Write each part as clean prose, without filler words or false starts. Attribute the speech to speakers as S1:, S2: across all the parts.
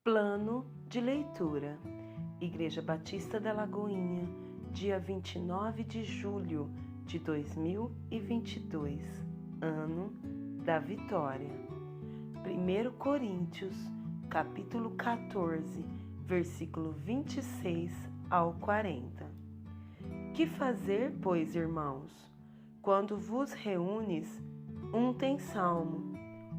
S1: Plano de leitura. Igreja Batista da Lagoinha, dia 29 de julho de 2022, ano da vitória. 1 Coríntios, capítulo 14, versículo 26 ao 40. Que fazer, pois, irmãos? Quando vos reúnes, um tem salmo,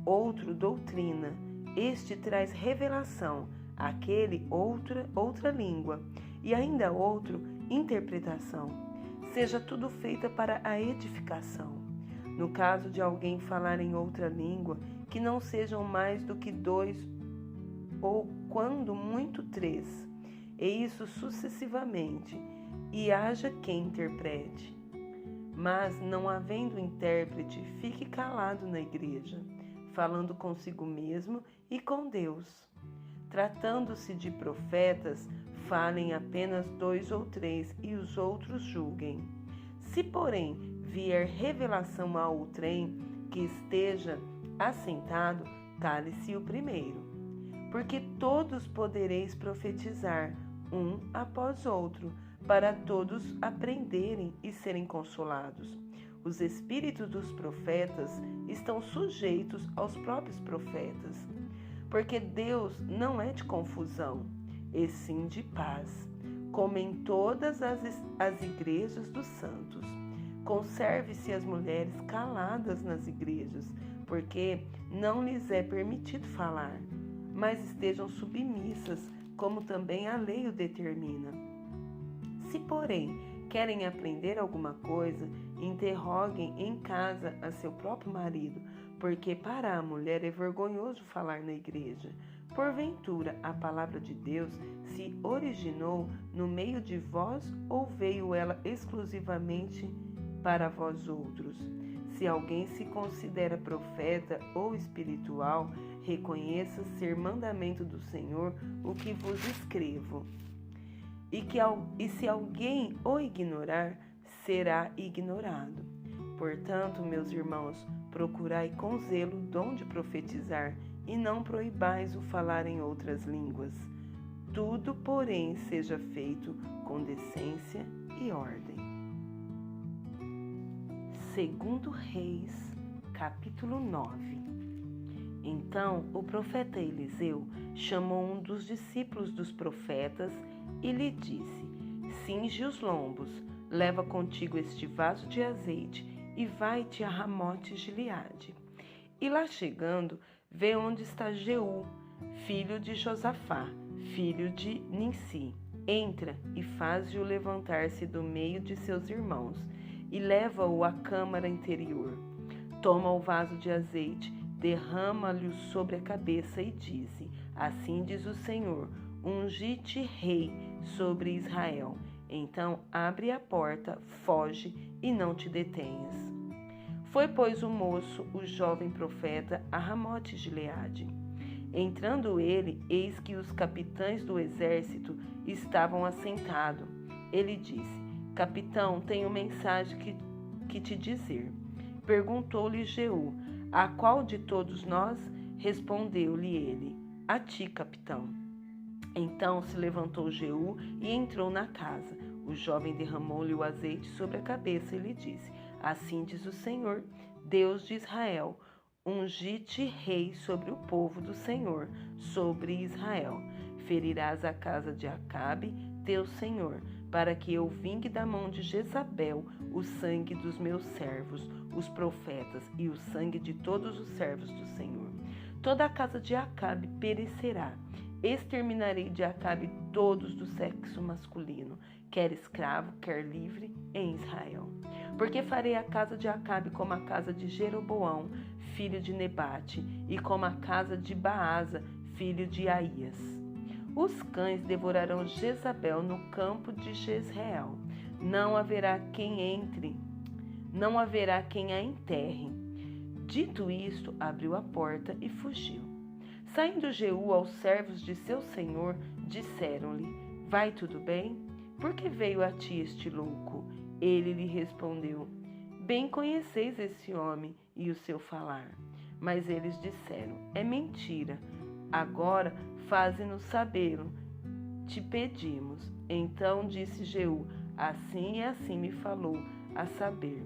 S1: outro doutrina, este traz revelação, aquele outra língua, e ainda outro interpretação. Seja tudo feita para a edificação. No caso de alguém falar em outra língua, que não sejam mais do que 2, ou quando muito 3, e isso sucessivamente, e haja quem interprete. Mas, não havendo intérprete, fique calado na igreja, falando consigo mesmo e com Deus. Tratando-se de profetas, falem apenas 2 ou 3 e os outros julguem. Se, porém, vier revelação a outrem que esteja assentado, cale-se o primeiro. Porque todos podereis profetizar, um após outro, para todos aprenderem e serem consolados. Os espíritos dos profetas estão sujeitos aos próprios profetas, porque Deus não é de confusão, e sim de paz, como em todas as igrejas dos santos. Conserve-se as mulheres caladas nas igrejas, porque não lhes é permitido falar, mas estejam submissas, como também a lei o determina. Se, porém, querem aprender alguma coisa, interroguem em casa a seu próprio marido, porque para a mulher é vergonhoso falar na igreja. Porventura, a palavra de Deus se originou no meio de vós ou veio ela exclusivamente para vós outros? Se alguém se considera profeta ou espiritual, reconheça ser mandamento do Senhor o que vos escrevo. E se alguém o ignorar, será ignorado. Portanto, meus irmãos, procurai com zelo o dom de profetizar, e não proibais o falar em outras línguas. Tudo, porém, seja feito com decência e ordem. 2 Reis, capítulo 9. Então o profeta Eliseu chamou um dos discípulos dos profetas e lhe disse: Cinge os lombos, leva contigo este vaso de azeite e vai-te a Ramote-Gileade. E lá chegando, vê onde está Jeú, filho de Josafá, filho de Ninsi. Entra e faz-o levantar-se do meio de seus irmãos e leva-o à câmara interior. Toma o vaso de azeite, derrama-lhe sobre a cabeça e dize: Assim diz o Senhor, ungi-te rei sobre Israel. Então abre a porta, foge e não te detenhas. Foi, pois, o moço, o jovem profeta, a Ramote-Gileade. Entrando ele, eis que os capitães do exército estavam assentados. Ele disse: Capitão, tenho mensagem que te dizer. Perguntou-lhe Jeú: A qual de todos nós? Respondeu-lhe ele: A ti, capitão. Então se levantou Jeú e entrou na casa. O jovem derramou-lhe o azeite sobre a cabeça e lhe disse: Assim diz o Senhor, Deus de Israel, ungi-te rei sobre o povo do Senhor, sobre Israel. Ferirás a casa de Acabe, teu senhor, para que eu vingue da mão de Jezabel o sangue dos meus servos, os profetas, e o sangue de todos os servos do Senhor. Toda a casa de Acabe perecerá. Exterminarei de Acabe todos do sexo masculino, quer escravo, quer livre, em Israel. Porque farei a casa de Acabe como a casa de Jeroboão, filho de Nebate, e como a casa de Baasa, filho de Aías. Os cães devorarão Jezabel no campo de Jezreel. Não haverá quem a enterre. Dito isto, abriu a porta e fugiu. Saindo Jeú aos servos de seu senhor, disseram-lhe: Vai tudo bem? Por que veio a ti este louco? Ele lhe respondeu: Bem conheceis esse homem e o seu falar. Mas eles disseram: É mentira. Agora faze-nos sabê-lo, te pedimos. Então disse Jeú: assim e assim me falou, a saber,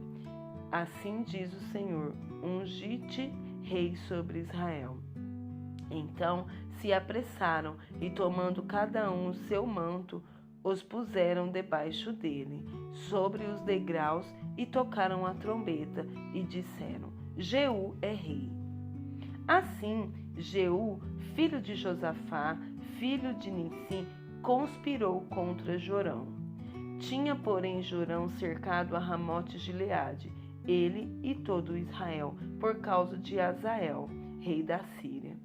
S1: assim diz o Senhor, ungi-te rei sobre Israel. Então se apressaram e, tomando cada um o seu manto, os puseram debaixo dele, sobre os degraus, e tocaram a trombeta e disseram: Jeú é rei. Assim, Jeú, filho de Josafá, filho de Nissim, conspirou contra Jorão. Tinha, porém, Jorão cercado a Ramote-Gileade, ele e todo Israel, por causa de Azael, rei da Síria.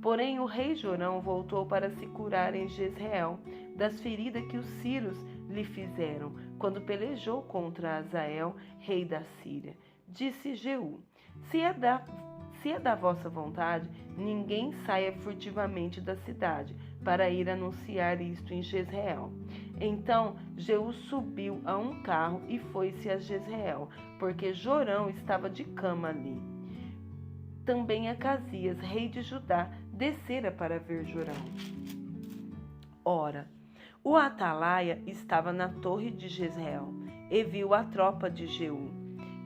S1: Porém, o rei Jorão voltou para se curar em Jezreel, das feridas que os sírios lhe fizeram, quando pelejou contra Azael, rei da Síria. Disse Jeú: se é da vossa vontade, ninguém saia furtivamente da cidade, para ir anunciar isto em Jezreel. Então Jeú subiu a um carro e foi-se a Jezreel, porque Jorão estava de cama ali. Também Acasias, rei de Judá, descera para ver Jorão. Ora, o atalaia estava na torre de Jezreel, e viu a tropa de Jeú,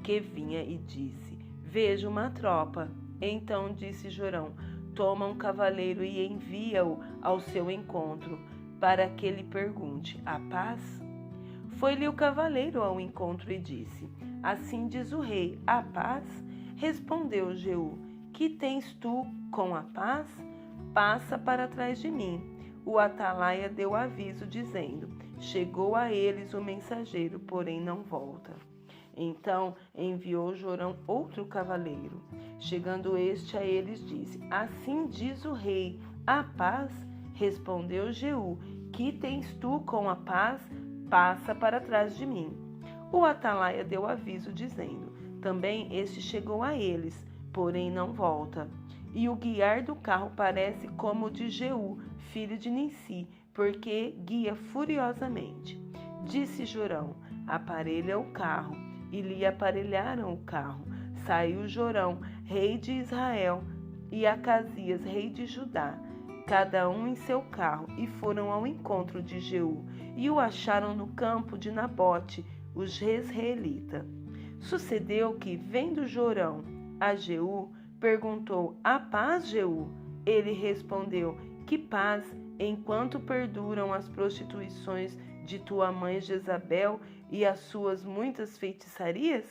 S1: que vinha, e disse: vejo uma tropa. Então disse Jorão: toma um cavaleiro e envia-o ao seu encontro, para que lhe pergunte: a paz? Foi-lhe o cavaleiro ao encontro e disse: assim diz o rei, a paz? Respondeu Jeú: que tens tu com a paz? Passa para trás de mim. O atalaia deu aviso, dizendo: chegou a eles o mensageiro, porém não volta. Então enviou Jorão outro cavaleiro. Chegando este a eles, disse: assim diz o rei, a paz? Respondeu Jeú: que tens tu com a paz? Passa para trás de mim. O atalaia deu aviso, dizendo: também este chegou a eles, porém não volta. E o guiar do carro parece como o de Jeú, filho de Nissi, porque guia furiosamente. Disse Jorão: aparelha o carro. E lhe aparelharam o carro. Saiu Jorão, rei de Israel, e Acasias, rei de Judá, cada um em seu carro, e foram ao encontro de Jeú, e o acharam no campo de Nabote, o jezreelita. Sucedeu que, vendo Jorão a Jeú, perguntou: a paz, Jeú? Ele respondeu: que paz, enquanto perduram as prostituições de tua mãe Jezabel e as suas muitas feitiçarias?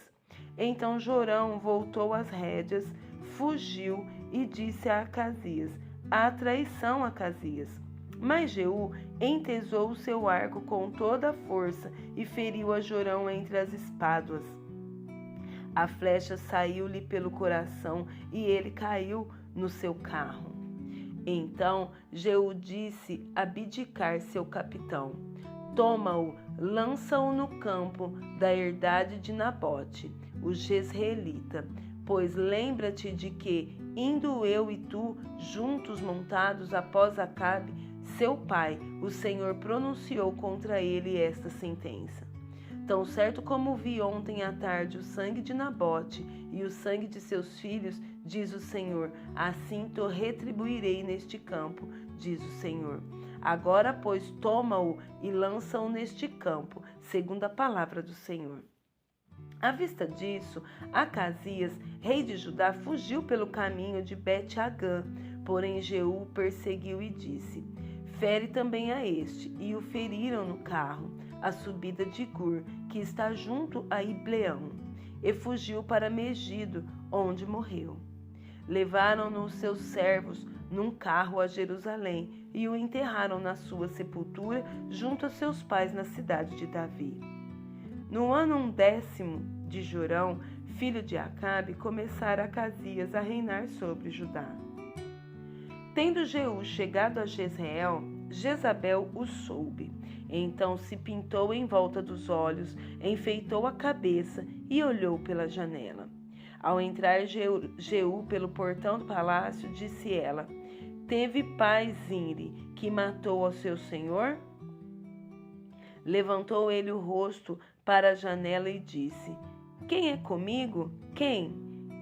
S1: Então Jorão voltou as rédeas, fugiu e disse a Acasias: há traição, Acasias. Mas Jeú entesou o seu arco com toda a força e feriu a Jorão entre as espáduas. A flecha saiu-lhe pelo coração e ele caiu no seu carro. Então Jeú disse a Bidkar, seu capitão: toma-o, lança-o no campo da herdade de Nabote, o jezreelita, pois lembra-te de que, indo eu e tu, juntos montados após Acabe, seu pai, o Senhor pronunciou contra ele esta sentença. Tão certo como vi ontem à tarde o sangue de Nabote e o sangue de seus filhos, diz o Senhor, assim te retribuirei neste campo, diz o Senhor. Agora, pois, toma-o e lança-o neste campo, segundo a palavra do Senhor. À vista disso, Acasias, rei de Judá, fugiu pelo caminho de Bet-Hagã, porém Jeú perseguiu e disse: fere também a este, e o feriram no carro, a subida de Gur, que está junto a Ibleão, e fugiu para Megido, onde morreu. Levaram-no os seus servos num carro a Jerusalém e o enterraram na sua sepultura junto a seus pais na cidade de Davi. No ano 10º de Jorão, filho de Acabe, começara Acasias a reinar sobre Judá. Tendo Jeú chegado a Jezreel, Jezabel o soube. Então se pintou em volta dos olhos, enfeitou a cabeça e olhou pela janela. Ao entrar Jeú pelo portão do palácio, disse ela: teve paz Zimri, que matou ao seu senhor? Levantou ele o rosto para a janela e disse: quem é comigo? Quem?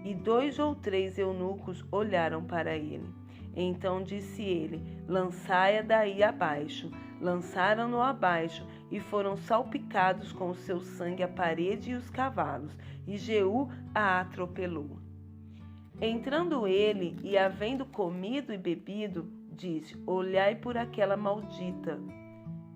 S1: E 2 ou 3 eunucos olharam para ele. Então disse ele: lançai-a daí abaixo. Lançaram-no abaixo e foram salpicados com o seu sangue a parede e os cavalos, e Jeú a atropelou. Entrando ele e havendo comido e bebido, disse: olhai por aquela maldita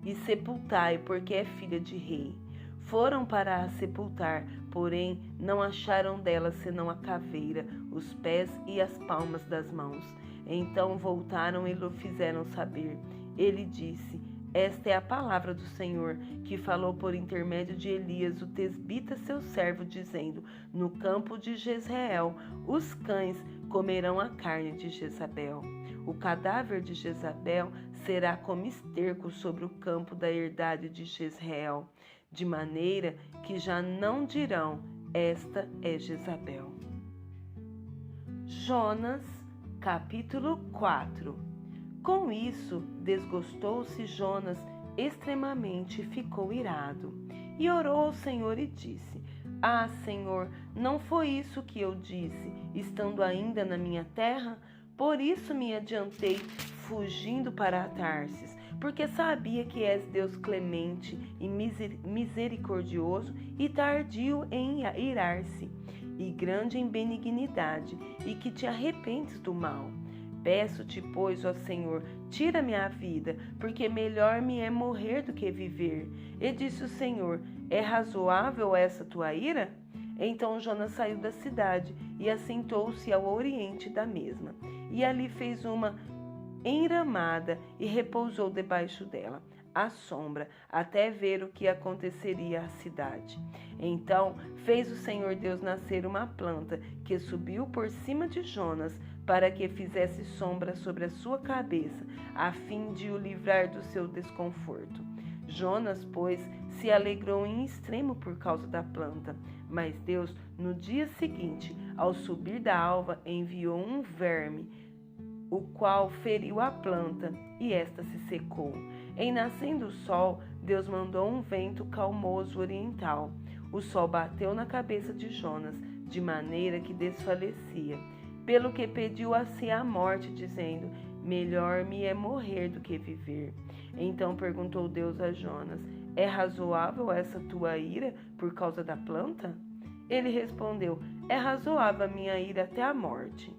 S1: e sepultai, porque é filha de rei. Foram para a sepultar, porém não acharam dela senão a caveira, os pés e as palmas das mãos. Então voltaram e lhe fizeram saber. Ele disse: esta é a palavra do Senhor, que falou por intermédio de Elias, o tesbita, seu servo, dizendo: no campo de Jezreel os cães comerão a carne de Jezabel. O cadáver de Jezabel será como esterco sobre o campo da herdade de Jezreel, de maneira que já não dirão: esta é Jezabel. Jonas, capítulo 4. Com isso, desgostou-se Jonas extremamente e ficou irado. E orou ao Senhor e disse: ah, Senhor, não foi isso que eu disse, estando ainda na minha terra? Por isso me adiantei, fugindo para Tarsis, porque sabia que és Deus clemente e misericordioso e tardio em irar-se, e grande em benignidade, e que te arrependes do mal. Peço-te, pois, ó Senhor, tira-me a vida, porque melhor me é morrer do que viver. E disse o Senhor: é razoável essa tua ira? Então Jonas saiu da cidade e assentou-se ao oriente da mesma, e ali fez uma enramada e repousou debaixo dela, à sombra, até ver o que aconteceria à cidade. Então fez o Senhor Deus nascer uma planta que subiu por cima de Jonas, para que fizesse sombra sobre a sua cabeça, a fim de o livrar do seu desconforto. Jonas, pois, se alegrou em extremo por causa da planta. Mas Deus, no dia seguinte, ao subir da alva, enviou um verme, o qual feriu a planta, e esta se secou. Em nascendo o sol, Deus mandou um vento calmoso oriental. O sol bateu na cabeça de Jonas, de maneira que desfalecia. Pelo que pediu a si a morte, dizendo: melhor me é morrer do que viver. Então perguntou Deus a Jonas: é razoável essa tua ira por causa da planta? Ele respondeu: é razoável a minha ira até a morte.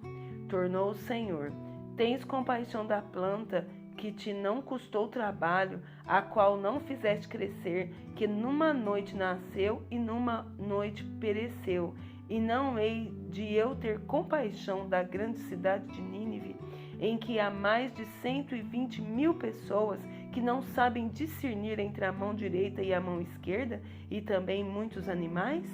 S1: Tornou o Senhor: tens compaixão da planta que te não custou trabalho, a qual não fizeste crescer, que numa noite nasceu e numa noite pereceu. E não hei de eu ter compaixão da grande cidade de Nínive, em que há mais de 120.000 pessoas que não sabem discernir entre a mão direita e a mão esquerda, e também muitos animais?